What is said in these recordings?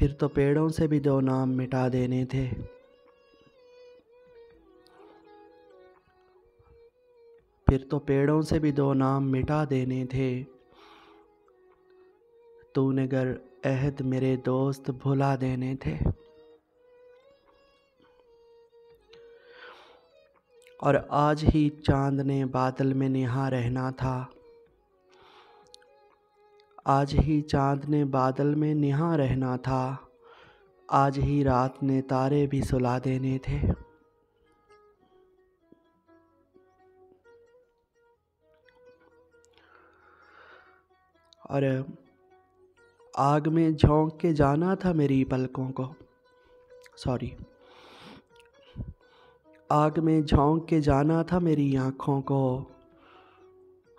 फिर तो पेड़ों से भी दो नाम मिटा देने थे। फिर तो पेड़ों से भी दो नाम मिटा देने थे। तूने गर अहद मेरे दोस्त भुला देने थे। और आज ही चांद ने बादल में निहा रहना था। आज ही चांद ने बादल में निहा रहना था। आज ही रात ने तारे भी सुला देने थे। और आग में झोंक के जाना था मेरी पलकों को। आग में झोंक के जाना था मेरी आँखों को।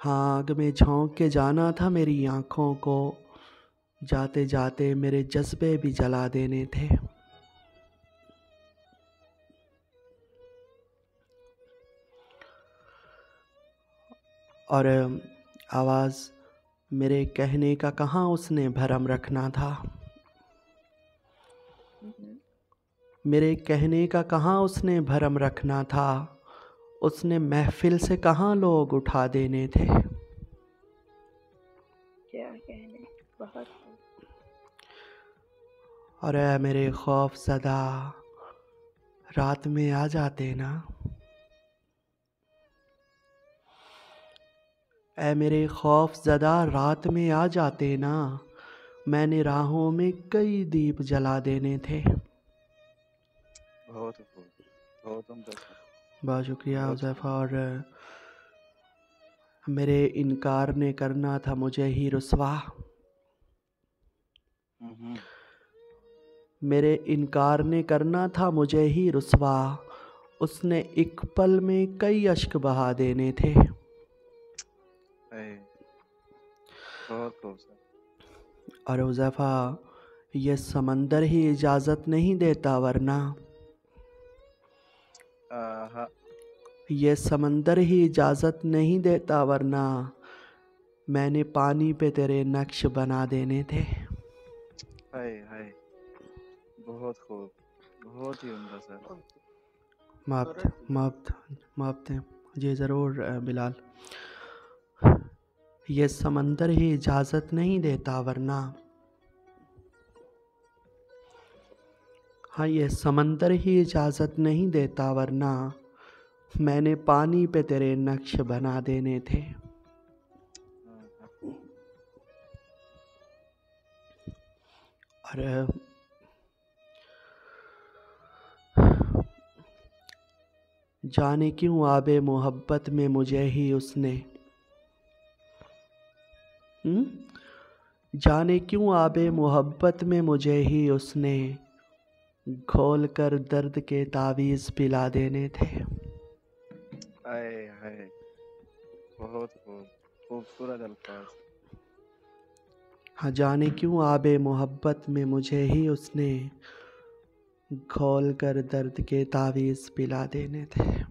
हाँ, आग में झोंक के जाना था मेरी आँखों को। जाते जाते मेरे जज्बे भी जला देने थे। और आवाज़ मेरे कहने का कहाँ उसने भरम रखना था। मेरे कहने का कहाँ उसने भरम रखना था। उसने महफिल से कहाँ लोग उठा देने थे। क्या कहने, बहुत। और ऐ मेरे खौफ ज़दा रात में आ जाते ना। ऐ मेरे खौफ ज़दा रात में आ जाते ना। मैंने राहों में कई दीप जला देने थे। बहुत खूब, बहुत उम्दा सर। बहुत शुक्रिया बहुत हुज़ैफ़ा। खूब। और मेरे इनकार ने करना था मुझे ही रुसवा। मेरे इनकार ने करना था मुझे ही रुसवा। उसने एक पल में कई अश्क बहा देने थे। बहुत खूब सर। और हुज़ैफ़ा, ये समंदर ही इजाज़त नहीं देता वरना। ये समंदर ही इजाज़त नहीं देता वरना। मैंने पानी पे तेरे नक्श बना देने थे। हाय हाय, बहुत खूब, बहुत ही उम्दा सर। माफ़ दें जी, ज़रूर बिलाल। ये समंदर ही इजाज़त नहीं देता वरना। हाँ, ये समंदर ही इजाज़त नहीं देता वरना। मैंने पानी पे तेरे नक्श बना देने थे। और जाने क्यों आबे मोहब्बत में मुझे ही उसने। जाने क्यों आबे मोहब्बत में मुझे ही उसने घोल कर दर्द के तावीज़ पिला देने थे। हाय हाय, बहुत खूब, खूबसूरत अल्फाज। हाँ, जाने क्यों आबे मोहब्बत में मुझे ही उसने घोल कर दर्द के तावीज़ पिला देने थे।